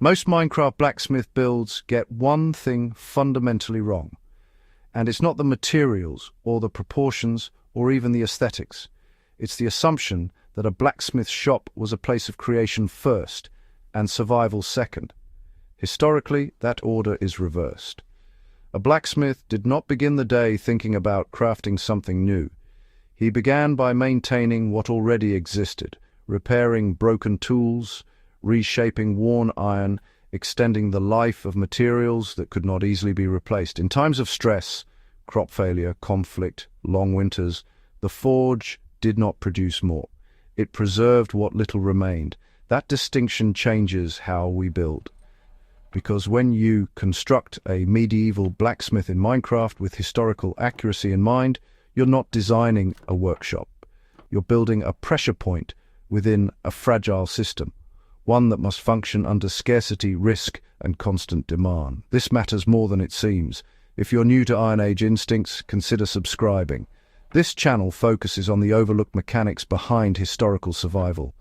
Most Minecraft blacksmith builds get one thing fundamentally wrong, and it's not the materials or the proportions or even the aesthetics. It's the assumption that a blacksmith shop was a place of creation first and survival second. Historically, that order is reversed. A blacksmith did not begin the day thinking about crafting something new. He began by maintaining what already existed, repairing broken tools, reshaping worn iron, extending the life of materials that could not easily be replaced. In times of stress, crop failure, conflict, long winters, the forge did not produce more. It preserved what little remained. That distinction changes how we build. Because when you construct a medieval blacksmith in Minecraft with historical accuracy in mind, you're not designing a workshop. You're building a pressure point within a fragile system, one that must function under scarcity, risk, and constant demand. This matters more than it seems. If you're new to Iron Age instincts, consider subscribing. This channel focuses on the overlooked mechanics behind historical survival,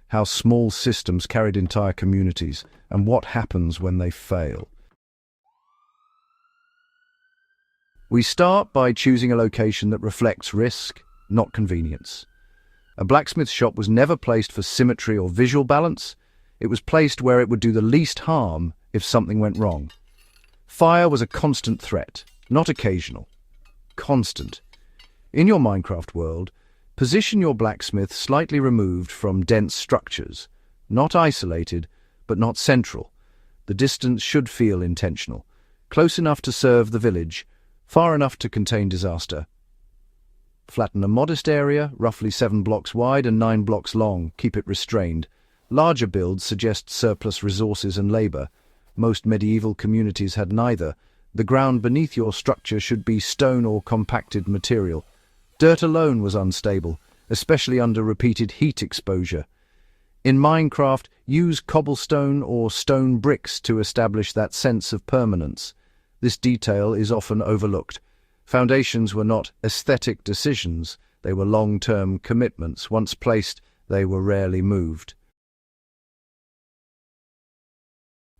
how small systems carried entire communities, and what happens when they fail. We start by choosing a location that reflects risk, not convenience. A blacksmith shop was never placed for symmetry or visual balance. It was placed where it would do the least harm if something went wrong. Fire was a constant threat, not occasional. Constant. In your Minecraft world, position your blacksmith slightly removed from dense structures, not isolated, but not central. The distance should feel intentional, close enough to serve the village, far enough to contain disaster. Flatten a modest area, roughly 7 blocks wide and 9 blocks long. Keep it restrained. Larger builds suggest surplus resources and labor. Most medieval communities had neither. The ground beneath your structure should be stone or compacted material. Dirt alone was unstable, especially under repeated heat exposure. In Minecraft, use cobblestone or stone bricks to establish that sense of permanence. This detail is often overlooked. Foundations were not aesthetic decisions, they were long-term commitments. Once placed, they were rarely moved.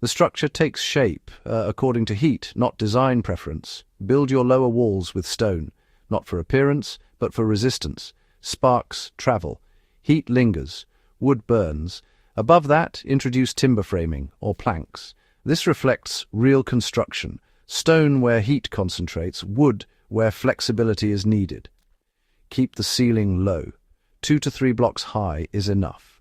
The structure takes shape according to heat, not design preference. Build your lower walls with stone, not for appearance, but for resistance. Sparks travel. Heat lingers. Wood burns. Above that, introduce timber framing or planks. This reflects real construction. Stone where heat concentrates, wood where flexibility is needed. Keep the ceiling low. 2 to 3 blocks high is enough.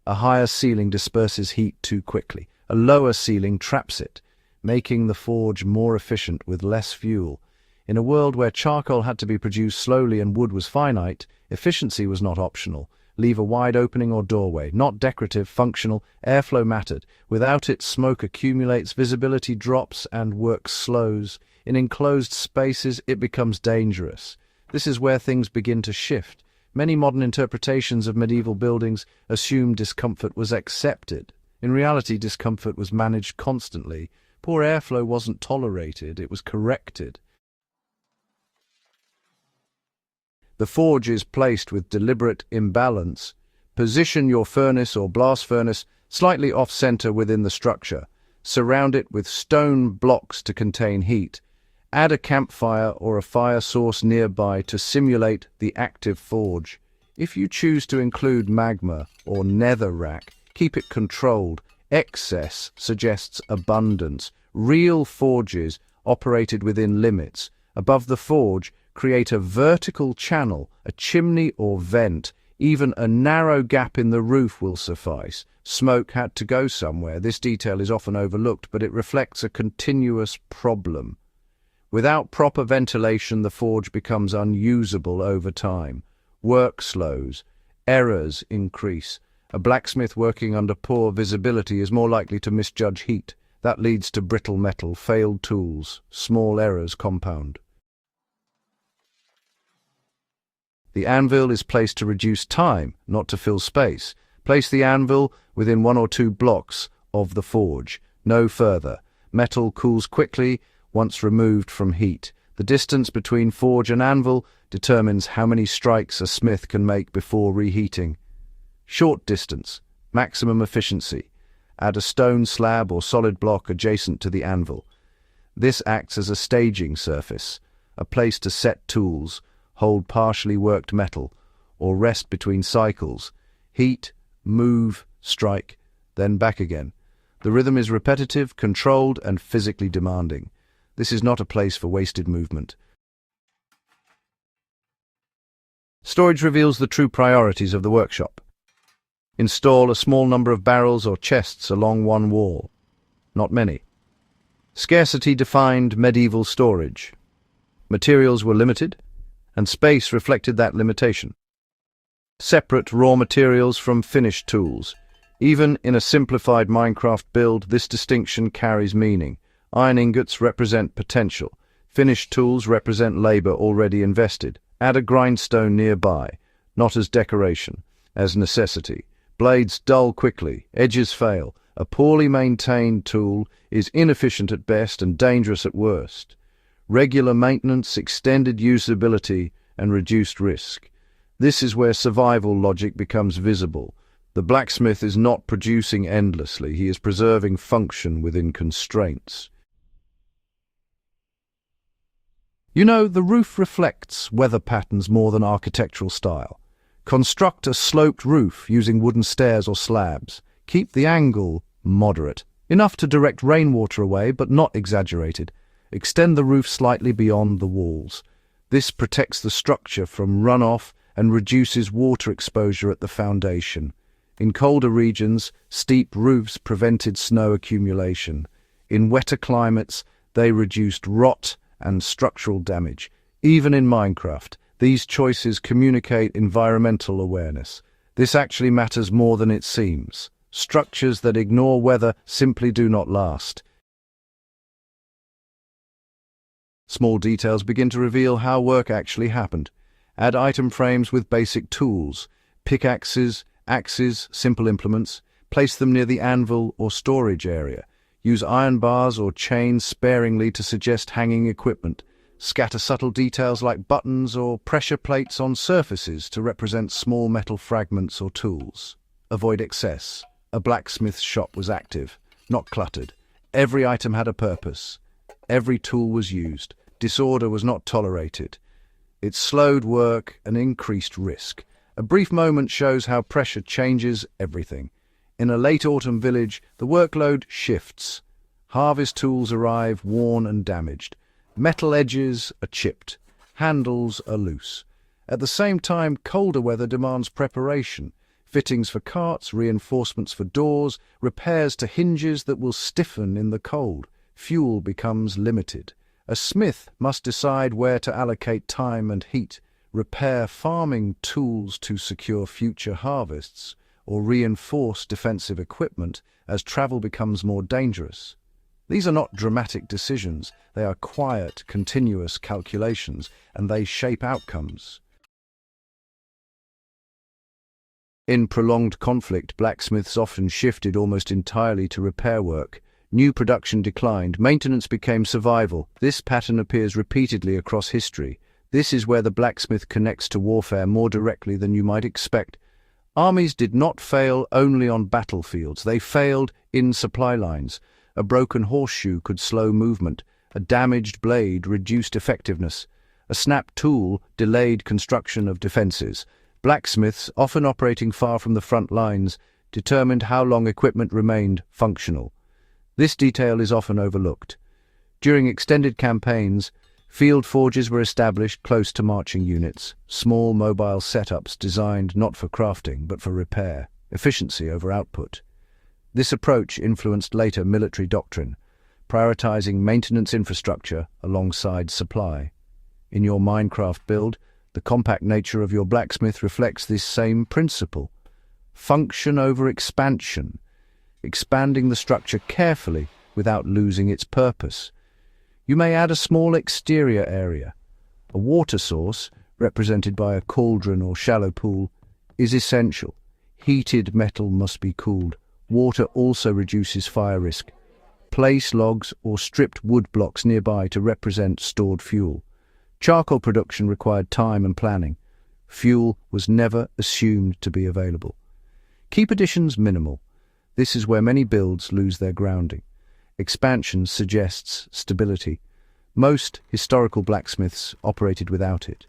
A higher ceiling disperses heat too quickly. A lower ceiling traps it, making the forge more efficient with less fuel. In a world where charcoal had to be produced slowly and wood was finite, efficiency was not optional. Leave a wide opening or doorway, not decorative, functional. Airflow mattered. Without it, smoke accumulates, visibility drops, and work slows. In enclosed spaces, it becomes dangerous. This is where things begin to shift. Many modern interpretations of medieval buildings assume discomfort was accepted. In reality, discomfort was managed constantly. Poor airflow wasn't tolerated, it was corrected. The forge is placed with deliberate imbalance. Position your furnace or blast furnace slightly off-center within the structure. Surround it with stone blocks to contain heat. Add a campfire or a fire source nearby to simulate the active forge. If you choose to include magma or nether rack, keep it controlled. Excess suggests abundance. Real forges operated within limits. Above the forge, create a vertical channel, a chimney or vent. Even a narrow gap in the roof will suffice. Smoke had to go somewhere. This detail is often overlooked, but it reflects a continuous problem. Without proper ventilation, the forge becomes unusable over time. Work slows. Errors increase. A blacksmith working under poor visibility is more likely to misjudge heat. That leads to brittle metal, failed tools, small errors compound. The anvil is placed to reduce time, not to fill space. Place the anvil within 1 or 2 blocks of the forge, no further. Metal cools quickly once removed from heat. The distance between forge and anvil determines how many strikes a smith can make before reheating. Short distance, maximum efficiency. Add a stone slab or solid block adjacent to the anvil. This acts as a staging surface, a place to set tools, hold partially worked metal, or rest between cycles. Heat, move, strike, then back again. The rhythm is repetitive, controlled, and physically demanding. This is not a place for wasted movement. Storage reveals the true priorities of the workshop. Install a small number of barrels or chests along one wall. Not many. Scarcity defined medieval storage. Materials were limited, and space reflected that limitation. Separate raw materials from finished tools. Even in a simplified Minecraft build, this distinction carries meaning. Iron ingots represent potential. Finished tools represent labor already invested. Add a grindstone nearby, not as decoration, as necessity. Blades dull quickly, edges fail. A poorly maintained tool is inefficient at best and dangerous at worst. Regular maintenance, extended usability, and reduced risk. This is where survival logic becomes visible. The blacksmith is not producing endlessly, he is preserving function within constraints. You know, the roof reflects weather patterns more than architectural style. Construct a sloped roof using wooden stairs or slabs. Keep the angle moderate, enough to direct rainwater away but not exaggerated. Extend the roof slightly beyond the walls. This protects the structure from runoff and reduces water exposure at the foundation. In colder regions, steep roofs prevented snow accumulation. In wetter climates, they reduced rot and structural damage. Even in Minecraft, these choices communicate environmental awareness. This actually matters more than it seems. Structures that ignore weather simply do not last. Small details begin to reveal how work actually happened. Add item frames with basic tools, pickaxes, axes, simple implements. Place them near the anvil or storage area. Use iron bars or chains sparingly to suggest hanging equipment. Scatter subtle details like buttons or pressure plates on surfaces to represent small metal fragments or tools. Avoid excess. A blacksmith's shop was active, not cluttered. Every item had a purpose. Every tool was used. Disorder was not tolerated. It slowed work and increased risk. A brief moment shows how pressure changes everything. In a late autumn village, the workload shifts. Harvest tools arrive worn and damaged. Metal edges are chipped. Handles are loose. At the same time, colder weather demands preparation. Fittings for carts, reinforcements for doors, repairs to hinges that will stiffen in the cold. Fuel becomes limited. A smith must decide where to allocate time and heat, repair farming tools to secure future harvests, or reinforce defensive equipment as travel becomes more dangerous. These are not dramatic decisions, they are quiet, continuous calculations, and they shape outcomes. In prolonged conflict, blacksmiths often shifted almost entirely to repair work. New production declined, maintenance became survival. This pattern appears repeatedly across history. This is where the blacksmith connects to warfare more directly than you might expect. Armies did not fail only on battlefields, they failed in supply lines. A broken horseshoe could slow movement. A damaged blade reduced effectiveness. A snapped tool delayed construction of defenses. Blacksmiths, often operating far from the front lines, determined how long equipment remained functional. This detail is often overlooked. During extended campaigns, field forges were established close to marching units, small mobile setups designed not for crafting but for repair, efficiency over output. This approach influenced later military doctrine, prioritizing maintenance infrastructure alongside supply. In your Minecraft build, the compact nature of your blacksmith reflects this same principle. Function over expansion, expanding the structure carefully without losing its purpose. You may add a small exterior area. A water source, represented by a cauldron or shallow pool, is essential. Heated metal must be cooled. Water also reduces fire risk. Place logs or stripped wood blocks nearby to represent stored fuel. Charcoal production required time and planning. Fuel was never assumed to be available. Keep additions minimal. This is where many builds lose their grounding. Expansion suggests stability. Most historical blacksmiths operated without it.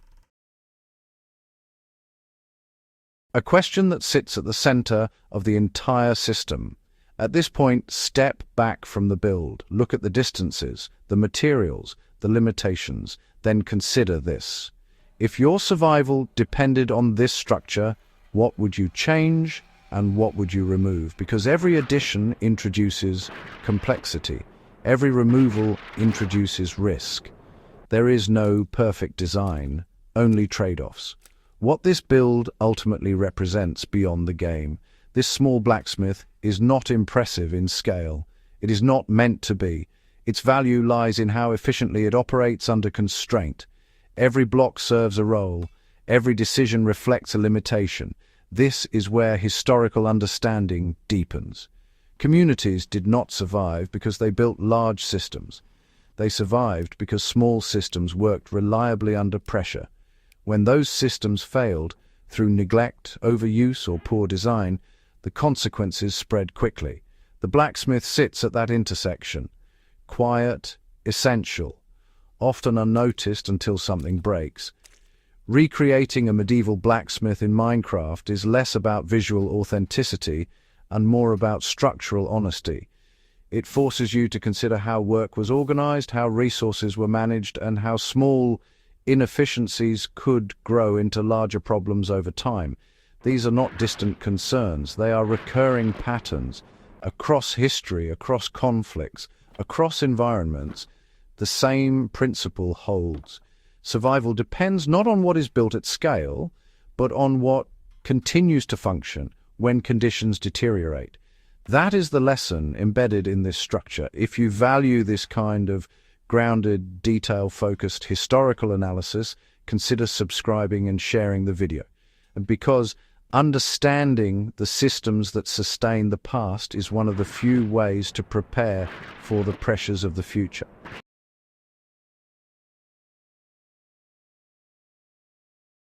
A question that sits at the center of the entire system. At this point, step back from the build. Look at the distances, the materials, the limitations. Then consider this. If your survival depended on this structure, what would you change and what would you remove? Because every addition introduces complexity. Every removal introduces risk. There is no perfect design, only trade-offs. What this build ultimately represents beyond the game. This small blacksmith is not impressive in scale. It is not meant to be. Its value lies in how efficiently it operates under constraint. Every block serves a role. Every decision reflects a limitation. This is where historical understanding deepens. Communities did not survive because they built large systems. They survived because small systems worked reliably under pressure. When those systems failed, through neglect, overuse, or poor design, the consequences spread quickly. The blacksmith sits at that intersection. Quiet, essential, often unnoticed until something breaks. Recreating a medieval blacksmith in Minecraft is less about visual authenticity and more about structural honesty. It forces you to consider how work was organized, how resources were managed, and how small inefficiencies could grow into larger problems over time. These are not distant concerns. They are recurring patterns across history, across conflicts, across environments. The same principle holds. Survival depends not on what is built at scale, but on what continues to function when conditions deteriorate. That is the lesson embedded in this structure. If you value this kind of grounded, detail-focused historical analysis, consider subscribing and sharing the video. Because understanding the systems that sustain the past is one of the few ways to prepare for the pressures of the future.